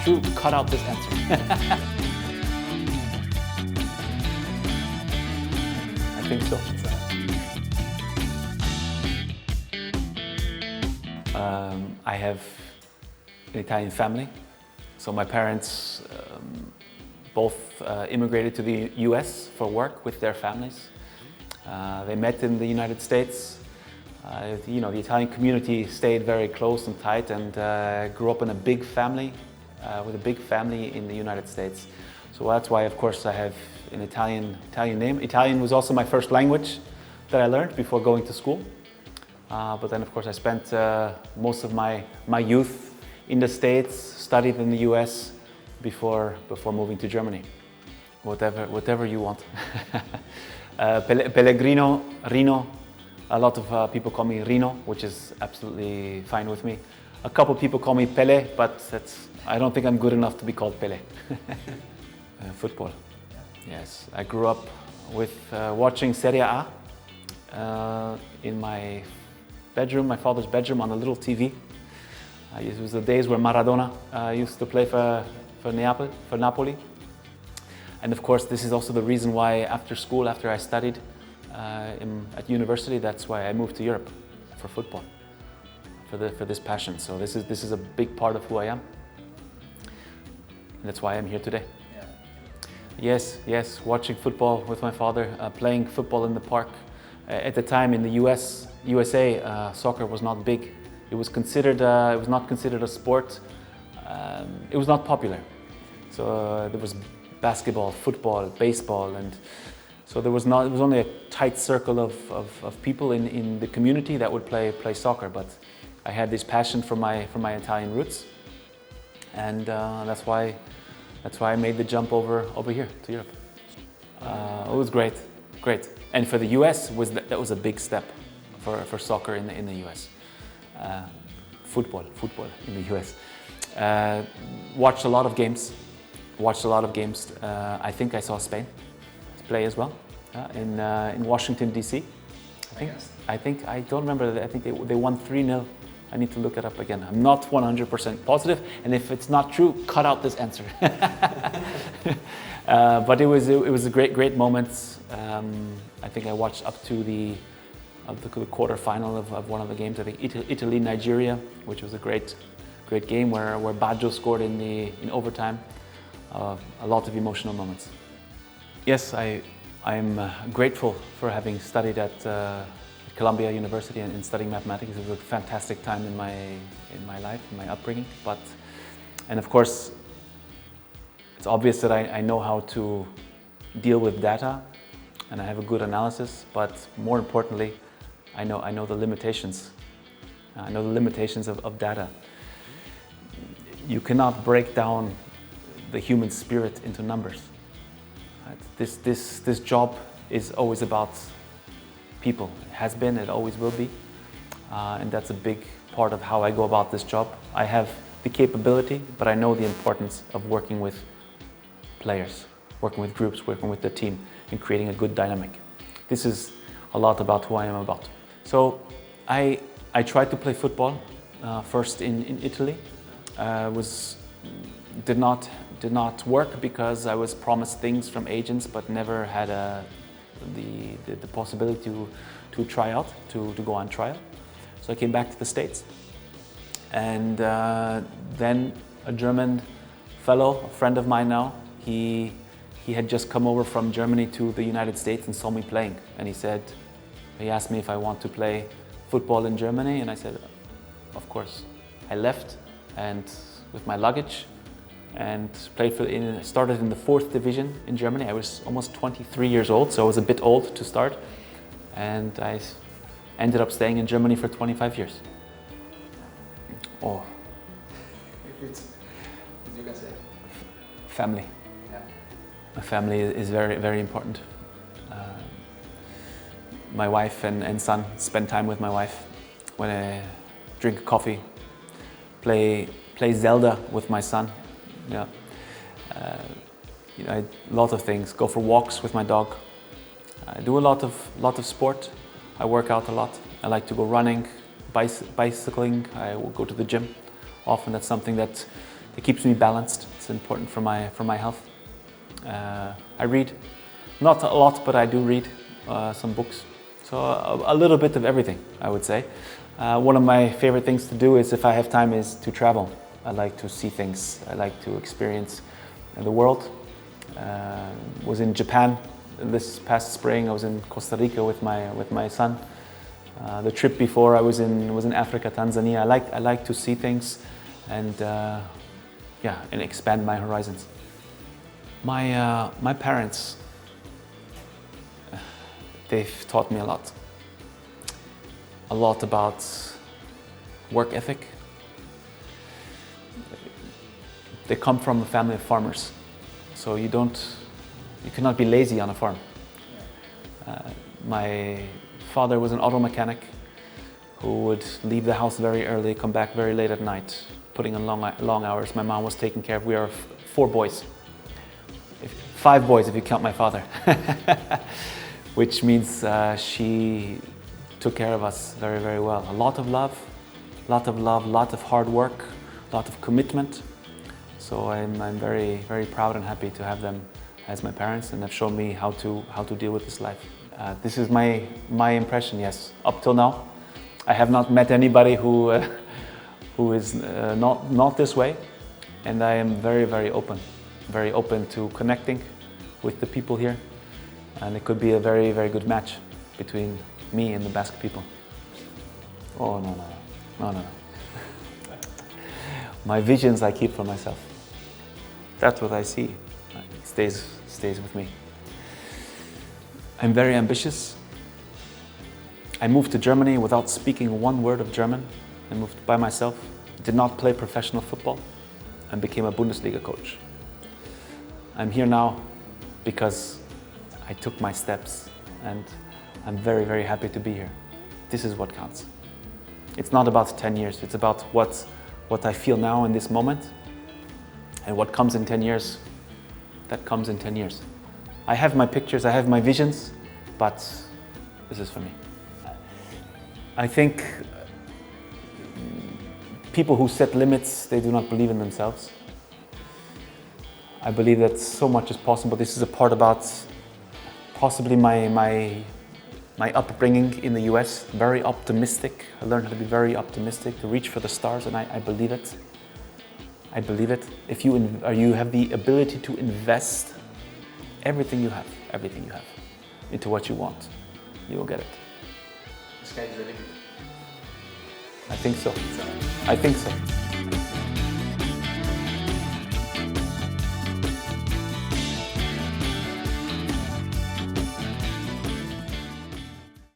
true, cut out this answer. I think so. I have an Italian family. So my parents both immigrated to the US for work with their families. They met in the United States. You know, the Italian community stayed very close and tight, and grew up in a big family, with a big family in the United States. So that's why, of course, I have an Italian name. Italian was also my first language that I learned before going to school. But then, of course, I spent most of my youth in the States, studied in the US before moving to Germany. Whatever you want. Pellegrino, Rino. A lot of people call me Rino, which is absolutely fine with me. A couple people call me Pele, but I don't think I'm good enough to be called Pele. Football. Yes, I grew up with watching Serie A in my bedroom, my father's bedroom, on a little TV. It was the days where Maradona used to play for Napoli. And of course, this is also the reason why after school, after I studied at university, that's why I moved to Europe for football, for this passion. So this is a big part of who I am. And that's why I'm here today. Yeah. Yes, watching football with my father, playing football in the park. At the time in the USA, soccer was not big. It was not considered a sport. It was not popular. So there was basketball, football, baseball, and so it was only a tight circle of people in the community that would play soccer. But I had this passion for my Italian roots, and that's why I made the jump over here to Europe. It was great. And for the US, that was a big step for soccer in the US. Football in the US. Watched a lot of games. I think I saw Spain play as well in Washington D.C. I don't remember. I think they won 3-0. I need to look it up again. I'm not 100% positive, and if it's not true, cut out this answer. But it was a great moment. I think I watched up to the quarterfinal of one of the games. I think Italy-Nigeria, which was a great game where Baggio scored in overtime. A lot of emotional moments. Yes, I'm grateful for having studied at Columbia University and studying mathematics. It was a fantastic time in my life, in my upbringing. And of course, it's obvious that I know how to deal with data, and I have a good analysis. But more importantly, I know the limitations. I know the limitations of data. You cannot break down the human spirit into numbers. Right? This job is always about people. It has been, it always will be. And that's a big part of how I go about this job. I have the capability, but I know the importance of working with players, working with groups, working with the team, and creating a good dynamic. This is a lot about who I am about. So I tried to play football first in Italy. Did not work because I was promised things from agents, but never had the possibility to try out, to go on trial. So I came back to the States, and then a German fellow, a friend of mine now, he had just come over from Germany to the United States and saw me playing, and he asked me if I want to play football in Germany, and I said, of course. I left and with my luggage and started in the 4th division in Germany. I was almost 23 years old, so I was a bit old to start, and I ended up staying in Germany for 25 years. Oh. You can say. Family. Yeah. My family is very, very important. My wife and son, spend time with my wife. When I drink coffee, play Zelda with my son. Yeah. A lot of things. Go for walks with my dog. I do a lot of sport. I work out a lot. I like to go running, bicycling. I will go to the gym. Often that's something that It keeps me balanced. It's important for my health. I read, not a lot, but I do read some books. So a little bit of everything, I would say. One of my favorite things to do is, if I have time, is to travel. I like to see things. I like to experience the world. Was in Japan this past spring. I was in Costa Rica with my son. The trip before, I was in Africa, Tanzania. I like to see things, and and expand my horizons. My parents, they've taught me a lot about work ethic. They come from a family of farmers, so you cannot be lazy on a farm. My father was an auto mechanic who would leave the house very early, come back very late at night, putting in long hours. My mom was taking care of, we are 4 boys. 5 boys if you count my father. Which means she took care of us very, very well. A lot of love, lot of hard work, a lot of commitment. So I'm very, very proud and happy to have them as my parents, and they've shown me how to deal with this life. This is my impression, yes. Up till now, I have not met anybody who is not this way, and I am very, very open to connecting with the people here, and it could be a very, very good match between me and the Basque people. Oh no. My visions I keep for myself. That's what I see. It stays with me. I'm very ambitious. I moved to Germany without speaking one word of German. I moved by myself, did not play professional football, and became a Bundesliga coach. I'm here now because I took my steps, and I'm very, very happy to be here. This is what counts. It's not about 10 years, it's about what I feel now in this moment, and what comes in 10 years, that comes in 10 years. I have my pictures, I have my visions, but this is for me. I think people who set limits, they do not believe in themselves. I believe that so much is possible. This is a part about possibly my upbringing in the US, very optimistic. I learned how to be very optimistic, to reach for the stars, and I believe it. I believe it. If you have the ability to invest everything you have into what you want, you will get it. The sky is the limit. I think so. I think so.